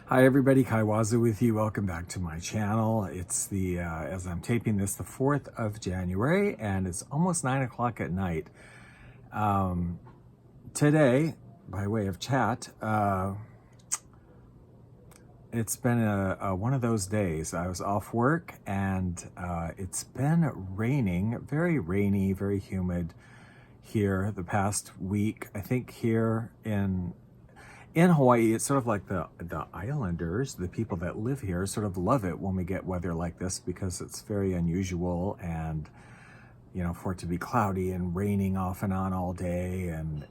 Hi everybody, Kaiwaza with you. Welcome back to my channel. It's as I'm taping this, the 4th of January, and it's almost 9 o'clock at night. Today, by way of chat, it's been one of those days. I was off work and it's been raining, very rainy, very humid here the past week. I think here in Hawaii, it's sort of like the islanders, the people that live here sort of love it when we get weather like this because it's very unusual, and for it to be cloudy and raining off and on all day, and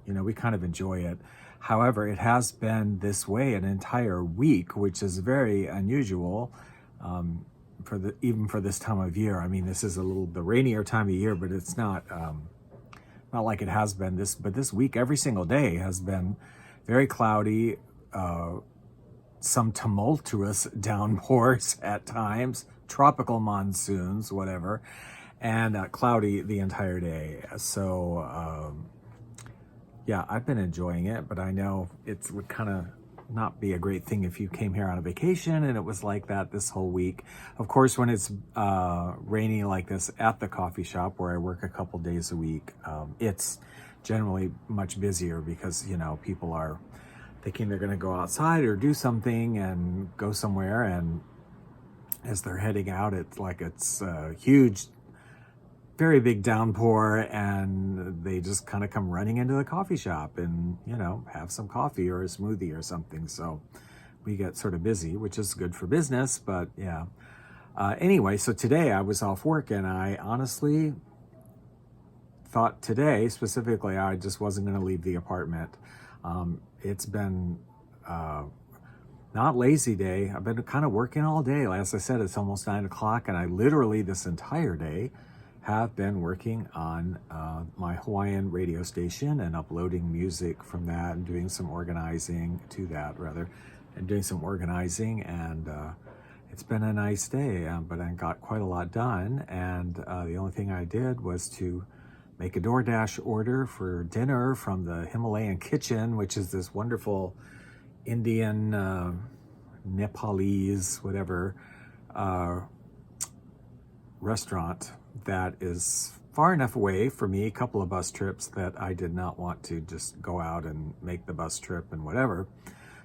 we kind of enjoy it. However, it has been this way an entire week, which is very unusual even for this time of year. I mean, this is the rainier time of year, but it's not like it has been this week. Every single day has been very cloudy, some tumultuous downpours at times, tropical monsoons, whatever, and cloudy the entire day. So yeah, I've been enjoying it, but I know it would kind of not be a great thing if you came here on a vacation and it was like that this whole week. Of course, when it's rainy like this at the coffee shop where I work a couple days a week, it's generally much busier because people are thinking they're going to go outside or do something and go somewhere, and as they're heading out, it's a huge, very big downpour, and they just kind of come running into the coffee shop and have some coffee or a smoothie or something. So we get sort of busy, which is good for business, but yeah. Anyway, so today I was off work, and I honestly thought today specifically I just wasn't going to leave the apartment. It's been not lazy day. I've been kind of working all day. As I said, it's almost 9 o'clock, and I literally this entire day have been working on my Hawaiian radio station and uploading music from that, and doing some organizing and it's been a nice day, but I got quite a lot done, and the only thing I did was to make a DoorDash order for dinner from the Himalayan Kitchen, which is this wonderful Indian, Nepalese, whatever, restaurant that is far enough away for me, a couple of bus trips, that I did not want to just go out and make the bus trip and whatever.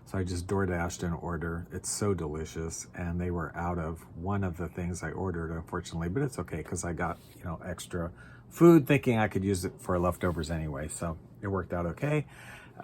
So I just DoorDashed an order. It's so delicious, and they were out of one of the things I ordered, unfortunately, but it's okay because I got extra food thinking I could use it for leftovers anyway, so it worked out okay.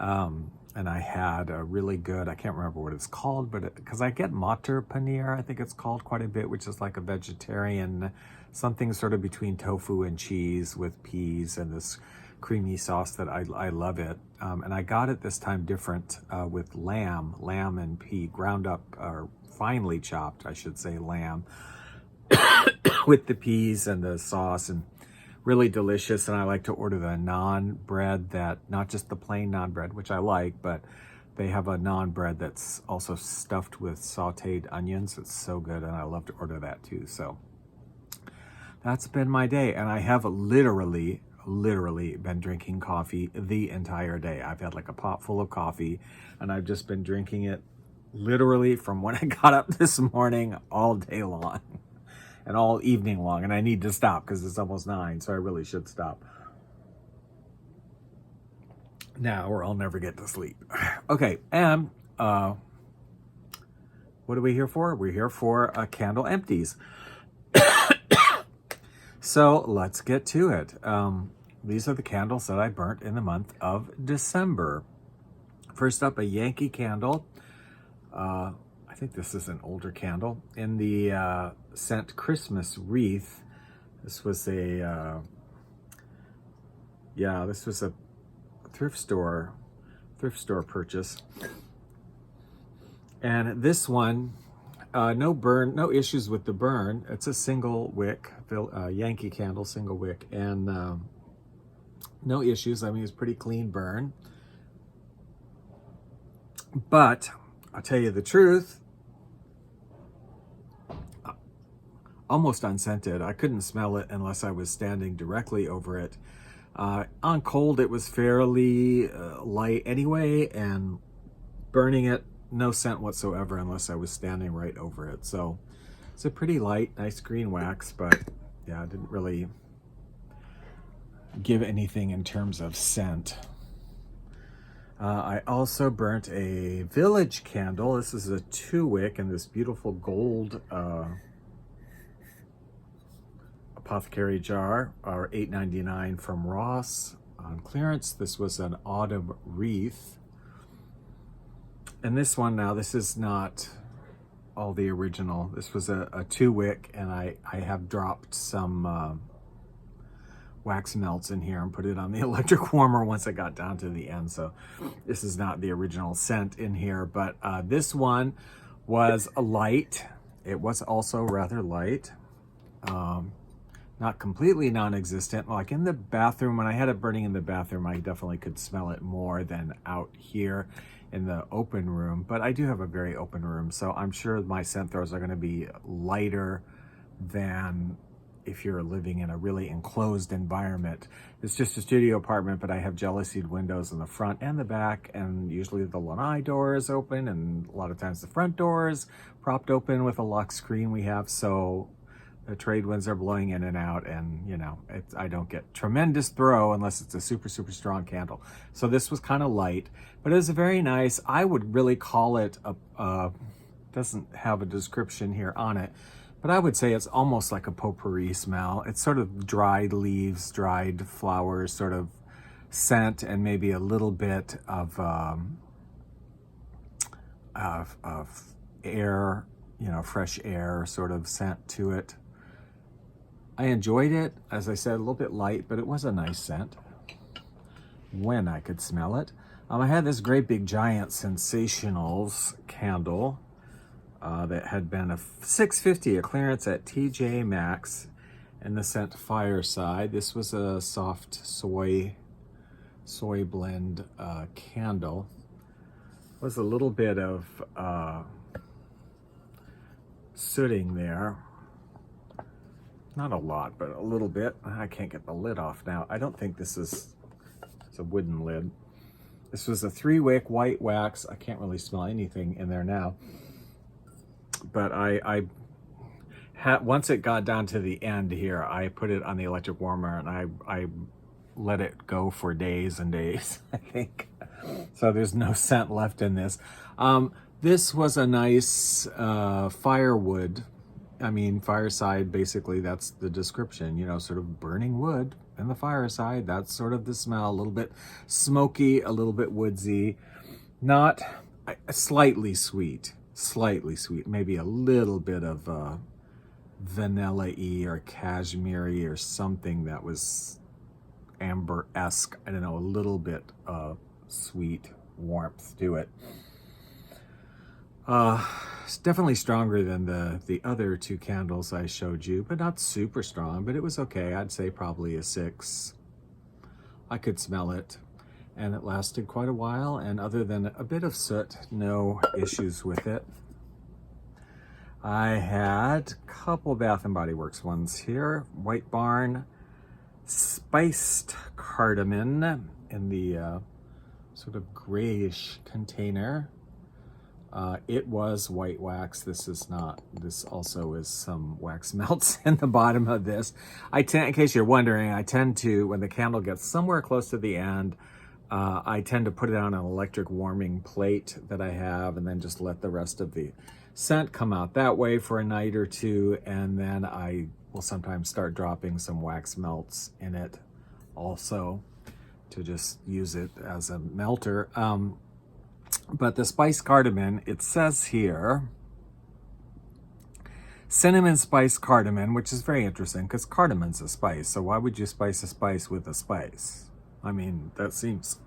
And I had a really good, I can't remember what it's called, but because I get matar paneer, I think it's called, quite a bit, which is like a vegetarian, something sort of between tofu and cheese with peas and this creamy sauce that I love it. And I got it this time different with lamb and pea, ground up, or finely chopped, I should say, lamb with the peas and the sauce, and really delicious. And I like to order the naan bread, that not just the plain naan bread, which I like, but they have a naan bread that's also stuffed with sauteed onions. It's so good, and I love to order that too. So that's been my day, and I have literally been drinking coffee the entire day. I've had like a pot full of coffee, and I've just been drinking it literally from when I got up this morning all day long and all evening long. And I need to stop because it's almost 9, so I really should stop now or I'll never get to sleep. Okay, and what are we here for? We're here for a candle empties. So let's get to it. These are the candles that I burnt in the month of December. First up, a Yankee Candle. I think this is an older candle, in the scent Christmas Wreath. This was a thrift store purchase. And this one, no issues with the burn. It's a single wick, Yankee Candle, single wick, and no issues. I mean, it's pretty clean burn. But I'll tell you the truth, almost unscented. I couldn't smell it unless I was standing directly over it. On cold, it was fairly light anyway, and burning it no scent whatsoever unless I was standing right over it. So it's a pretty light, nice green wax, but yeah, it didn't really give anything in terms of scent. I also burnt a village candle. This is a 2-wick in this beautiful gold apothecary jar, or $8.99 from Ross on clearance. This was an autumn wreath. And this one now, this is not all the original. This was a 2-wick, and I have dropped some wax melts in here and put it on the electric warmer once I got down to the end. So this is not the original scent in here, but this one was a light. It was also rather light. Not completely non-existent. Like in the bathroom, when I had it burning in the bathroom, I definitely could smell it more than out here in the open room. But I do have a very open room, so I'm sure my scent throws are going to be lighter than if you're living in a really enclosed environment. It's just a studio apartment, but I have jalousied windows in the front and the back, and usually the lanai door is open, and a lot of times the front door is propped open with a lock screen we have, so the trade winds are blowing in and out, and you know, I don't get tremendous throw unless it's a super, super strong candle. So this was kind of light, but it was a very nice, I would really call it doesn't have a description here on it, but I would say it's almost like a potpourri smell. It's sort of dried leaves, dried flowers sort of scent, and maybe a little bit of air, you know, fresh air sort of scent to it. I enjoyed it. As I said, a little bit light, but it was a nice scent when I could smell it. I had this great big giant Sensationals candle that had been a $6.50 a clearance at TJ Maxx, and the scent Fireside. This was a soft soy blend candle. Was a little bit of sooting there. Not a lot, but a little bit. I can't get the lid off now. I don't think this is, it's a wooden lid. This was a 3-wick white wax. I can't really smell anything in there now. But I had, once it got down to the end here, I put it on the electric warmer, and I let it go for days and days, I think. So there's no scent left in this. This was a nice firewood. I mean, fireside, basically, that's the description, you know, sort of burning wood in the fireside. That's sort of the smell, a little bit smoky, a little bit woodsy, not slightly sweet, maybe a little bit of vanilla-y or cashmere-y or something that was amber-esque. I don't know, a little bit of sweet warmth to it. It's definitely stronger than the other 2 candles I showed you, but not super strong, but it was okay. I'd say probably a 6. I could smell it, and it lasted quite a while, and other than a bit of soot, no issues with it. I had a couple Bath & Body Works ones here. White Barn Spiced Cardamom in the sort of grayish container. It was white wax. This is not. This also is some wax melts in the bottom of this. I tend, in case you're wondering, I tend to, when the candle gets somewhere close to the end, I tend to put it on an electric warming plate that I have, and then just let the rest of the scent come out that way for a night or two, and then I will sometimes start dropping some wax melts in it also to just use it as a melter. But the spiced cardamom, it says here, cinnamon spiced cardamom, which is very interesting because cardamon's a spice. So why would you spice a spice with a spice? I mean, that seems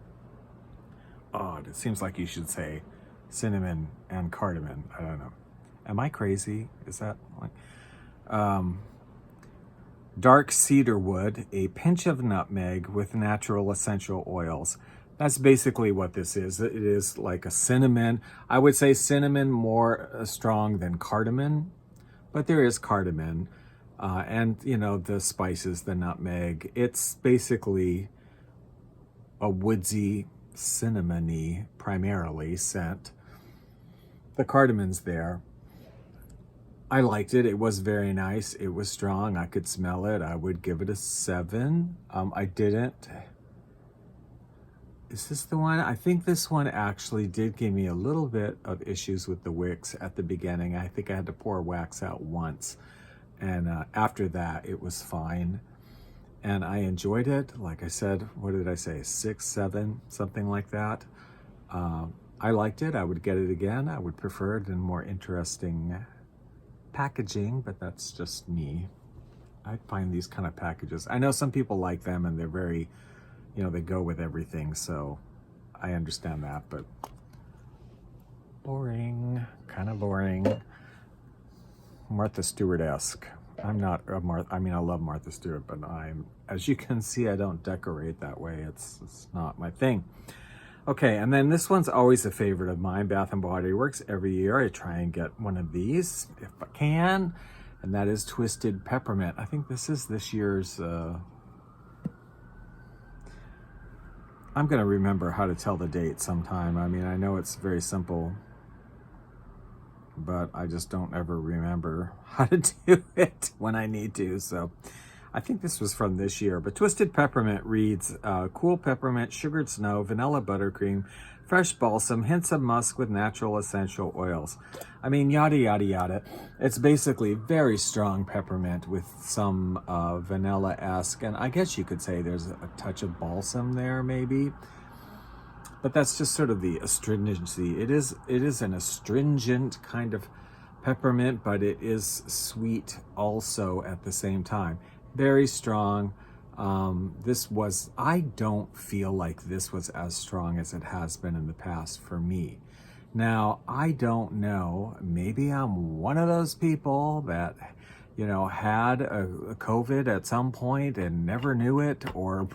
odd. It seems like you should say cinnamon and cardamom. I don't know. Am I crazy? Is that like... dark cedar wood, a pinch of nutmeg with natural essential oils. That's basically what this is. It is like a cinnamon. I would say cinnamon more strong than cardamom, but there is cardamom. And, you know, the spices, the nutmeg. It's basically a woodsy, cinnamony, primarily scent. the cardamon's there. I liked it. It was very nice. It was strong. I could smell it. I would give it a 7. I didn't. Is this the one? I think this one actually did give me a little bit of issues with the wicks at the beginning. I think I had to pour wax out once. And after that, it was fine. And I enjoyed it. Like I said, what did I say? 6, 7, something like that. I liked it. I would get it again. I would prefer it in more interesting packaging, but that's just me. I find these kind of packages, I know some people like them and they're very, they go with everything, so I understand that, but boring, kind of boring. Martha Stewart-esque. I'm not a I love Martha Stewart, but as you can see, I don't decorate that way. It's not my thing. Okay, and then this one's always a favorite of mine, Bath & Body Works. Every year I try and get one of these if I can, and that is Twisted Peppermint. I think this is this year's, I'm going to remember how to tell the date sometime. I mean, I know it's very simple, but I just don't ever remember how to do it when I need to, so I think this was from this year, but Twisted Peppermint reads, cool peppermint, sugared snow, vanilla buttercream, fresh balsam, hints of musk with natural essential oils. I mean, yada, yada, yada. It's basically very strong peppermint with some vanilla-esque, and I guess you could say there's a touch of balsam there, maybe. But that's just sort of the astringency. It is an astringent kind of peppermint, but it is sweet also at the same time. Very strong. I don't feel like this was as strong as it has been in the past for me. Now, I don't know, maybe I'm one of those people that, had a COVID at some point and never knew it, or,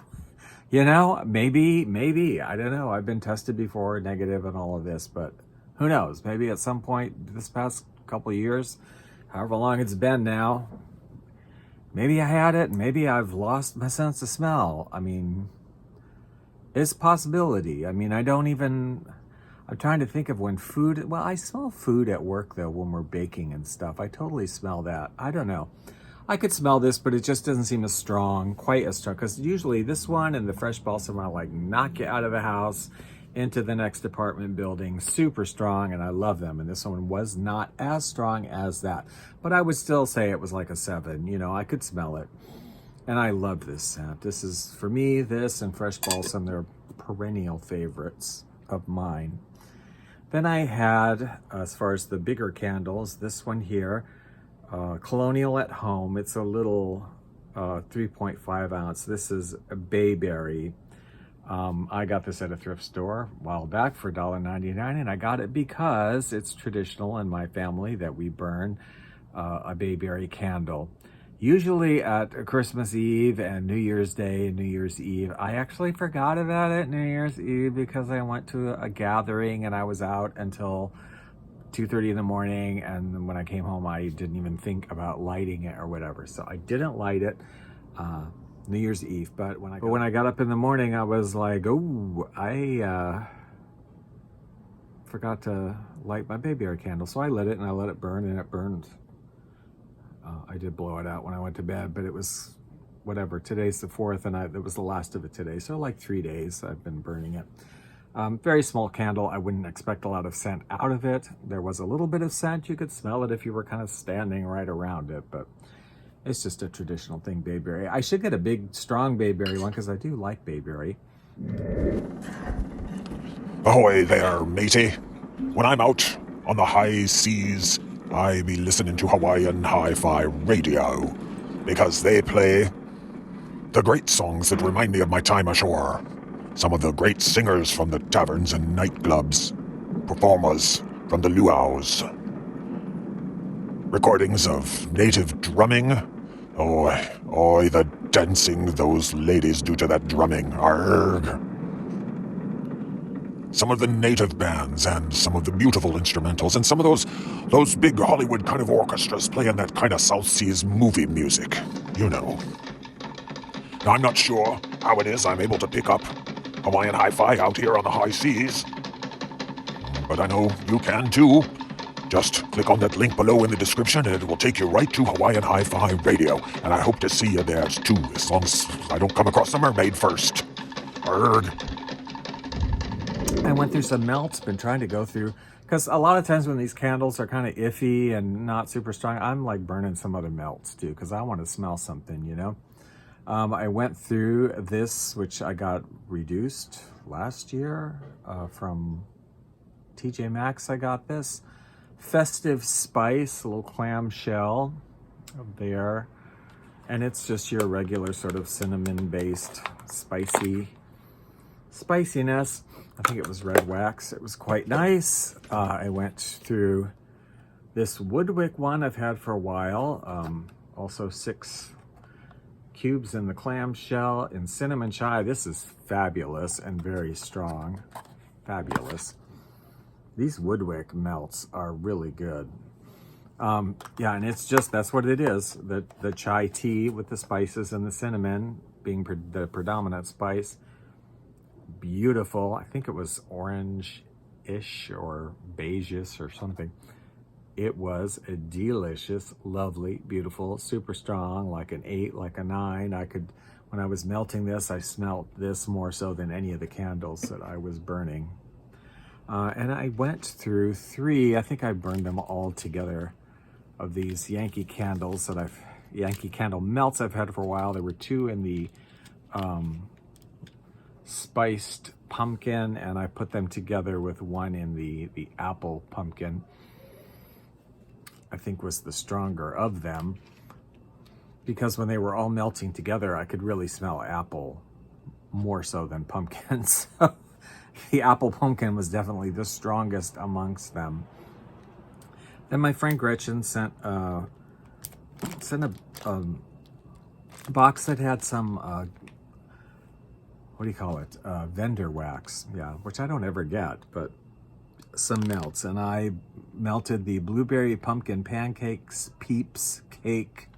maybe, I don't know. I've been tested before, negative and all of this, but who knows? Maybe at some point this past couple of years, however long it's been now, maybe I had it, and maybe I've lost my sense of smell. I mean, it's a possibility. I mean, I'm trying to think of when I smell food at work though, when we're baking and stuff. I totally smell that. I don't know. I could smell this, but it just doesn't seem quite as strong, because usually this one and the fresh balsam are like knock you out of the house into the next apartment building, super strong, and I love them. And this one was not as strong as that, but I would still say it was like a 7. I could smell it, and I love this scent. This is, for me, this and fresh balsam, they're perennial favorites of mine. Then I had, as far as the bigger candles, this one here, Colonial at Home. It's a little 3.5 ounce. This is a bayberry. I got this at a thrift store a while back for $1.99, and I got it because it's traditional in my family that we burn a bayberry candle. Usually at Christmas Eve and New Year's Day and New Year's Eve. I actually forgot about it New Year's Eve because I went to a gathering and I was out until 2:30 in the morning, and when I came home I didn't even think about lighting it or whatever, so I didn't light it New Year's Eve. But when I got up in the morning, I was like, oh, I forgot to light my bayberry candle. So I lit it and I let it burn, and it burned. I did blow it out when I went to bed, but it was whatever. Today's the 4th, and it was the last of it today. So like 3 days I've been burning it. Very small candle. I wouldn't expect a lot of scent out of it. There was a little bit of scent. You could smell it if you were kind of standing right around it, but it's just a traditional thing, bayberry. I should get a big, strong bayberry one because I do like bayberry. Ahoy there, matey. When I'm out on the high seas, I be listening to Hawaiian Hi-Fi radio because they play the great songs that remind me of my time ashore. Some of the great singers from the taverns and nightclubs, performers from the luau's, recordings of native drumming. Oh, the dancing those ladies do to that drumming. Arrgh. Some of the native bands and some of the beautiful instrumentals and some of those big Hollywood kind of orchestras playing that kind of South Seas movie music. Now, I'm not sure how it is I'm able to pick up Hawaiian Hi-Fi out here on the high seas, but I know you can too. Just click on that link below in the description and it will take you right to Hawaiian Hi-Fi Radio. And I hope to see you there too, as long as I don't come across a mermaid first. Erg. I went through some melts, been trying to go through, because a lot of times when these candles are kind of iffy and not super strong, I'm like burning some other melts too, because I want to smell something, you know. I went through this, which I got reduced last year from TJ Maxx. I got this Festive Spice, a little clamshell there, and it's just your regular sort of cinnamon-based spiciness. I think it was red wax. It was quite nice. I went through this Woodwick one I've had for a while. Also 6 cubes in the clamshell in cinnamon chai. This is fabulous and very strong. Fabulous. These Woodwick melts are really good. Yeah, and it's just, that's what it is. The chai tea with the spices and the cinnamon being the predominant spice. Beautiful. I think it was orange-ish or beige-ish or something. It was a delicious, lovely, beautiful, super strong, like an 8, like a 9. When I was melting this, I smelt this more so than any of the candles that I was burning. And I went through 3, I think I burned them all together, of these Yankee Candles Yankee Candle melts I've had for a while. There were 2 in the spiced pumpkin, and I put them together with 1 in the apple pumpkin. I think was the stronger of them, because when they were all melting together, I could really smell apple more so than pumpkin. So the apple pumpkin was definitely the strongest amongst them. Then my friend Gretchen sent a box that had some what do you call it? Vendor wax, yeah, which I don't ever get, but some melts. And I melted the blueberry pumpkin pancakes Peeps cake,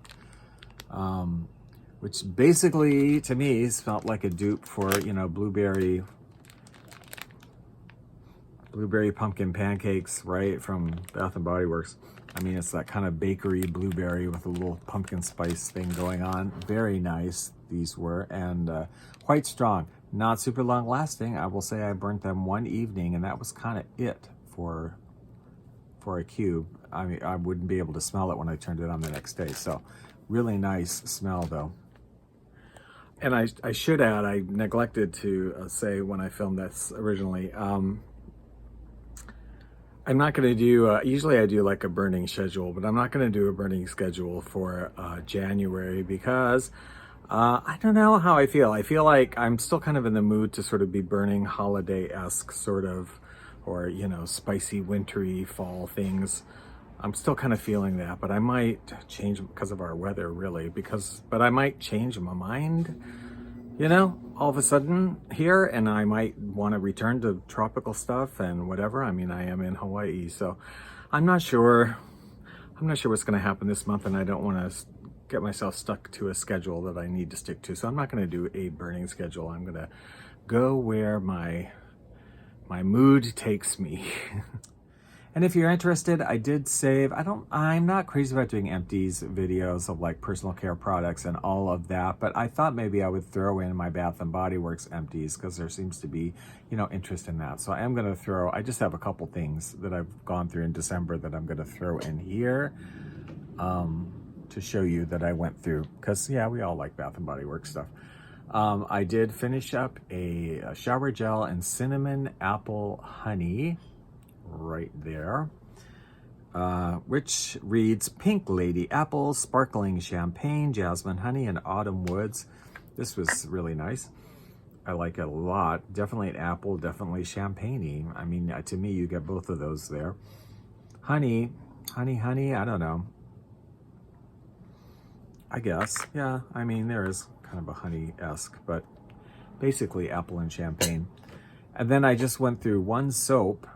which basically to me felt like a dupe for, you know, blueberry pumpkin pancakes, right, from Bath and Body Works. I mean, it's that kind of bakery blueberry with a little pumpkin spice thing going on. Very nice these were, and quite strong. Not super long lasting. I will say I burnt them 1 evening, and that was kind of it for a cube. I mean, I wouldn't be able to smell it when I turned it on the next day. So really nice smell though. And I should add, I neglected to say when I filmed this originally, I'm not going to do, usually I do like a burning schedule, but I'm not going to do a burning schedule for January, because I don't know how I feel. I feel like I'm still kind of in the mood to sort of be burning holiday-esque sort of, or, you know, spicy, wintry fall things. I'm still kind of feeling that, but I might change because of our weather, really, but I might change my mind, you know, all of a sudden here, and I might want to return to tropical stuff and whatever. I mean, I am in Hawaii, so I'm not sure what's going to happen this month, and I don't want to get myself stuck to a schedule that I need to stick to. So I'm not going to do a burning schedule. I'm going to go where my mood takes me. And if you're interested, I did save, I'm not crazy about doing Empties videos of like personal care products and all of that, but I thought maybe I would throw in my Bath and Body Works Empties, because there seems to be, you know, interest in that. So I am going to I just have a couple things that I've gone through in December that I'm going to throw in here to show you that I went through, because yeah, we all like Bath and Body Works stuff. I did finish up a shower gel and cinnamon apple honey right there, which reads Pink Lady Apple, Sparkling Champagne, Jasmine Honey, and Autumn Woods. This was really nice. I like it a lot. Definitely an apple, definitely champagne-y. I mean, to me, you get both of those there. Honey, I don't know. I guess, yeah, I mean, there is kind of a honey-esque, but basically apple and champagne. And then I just went through one soap.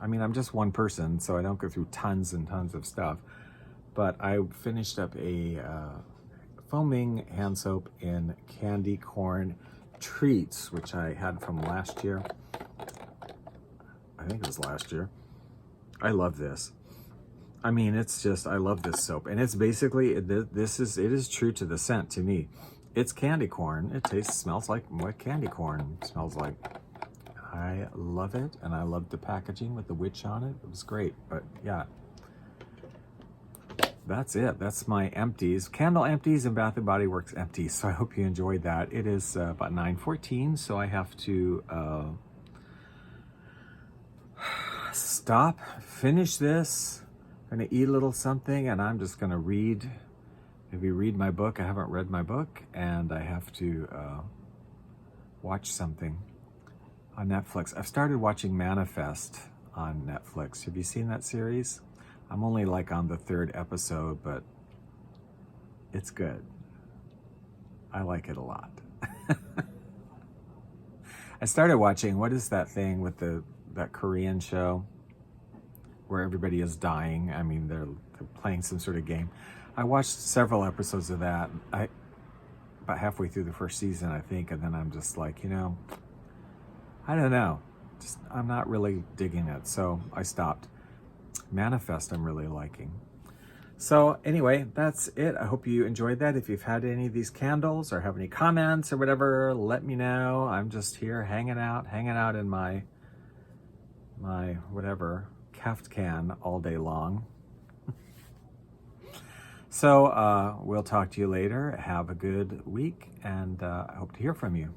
I mean, I'm just one person, so I don't go through tons and tons of stuff. But I finished up a foaming hand soap in candy corn treats, which I had from last year. I think it was last year. I love this. I mean, it's just, I love this soap. And it's basically, it is true to the scent to me. It's candy corn. It smells like what candy corn smells like. I love it. And I love the packaging with the witch on it. It was great. But yeah, that's it. That's my empties. Candle empties and Bath & Body Works empties. So I hope you enjoyed that. It is about 9:14, so I have to stop, finish this. I'm gonna eat a little something, and I'm just gonna maybe read my book. I haven't read my book, and I have to watch something on Netflix. I've started watching Manifest on Netflix. Have you seen that series? I'm only like on the 3rd episode, but it's good. I like it a lot. I started watching, what is that thing with that Korean show where everybody is dying? I mean, they're playing some sort of game. I watched several episodes of that. About halfway through the 1st season, I think, and then I'm just like, I don't know. I'm not really digging it, so I stopped. Manifest I'm really liking. So anyway, that's it. I hope you enjoyed that. If you've had any of these candles or have any comments or whatever, let me know. I'm just here hanging out in my whatever Kaftan all day long. So we'll talk to you later. Have a good week, and I hope to hear from you.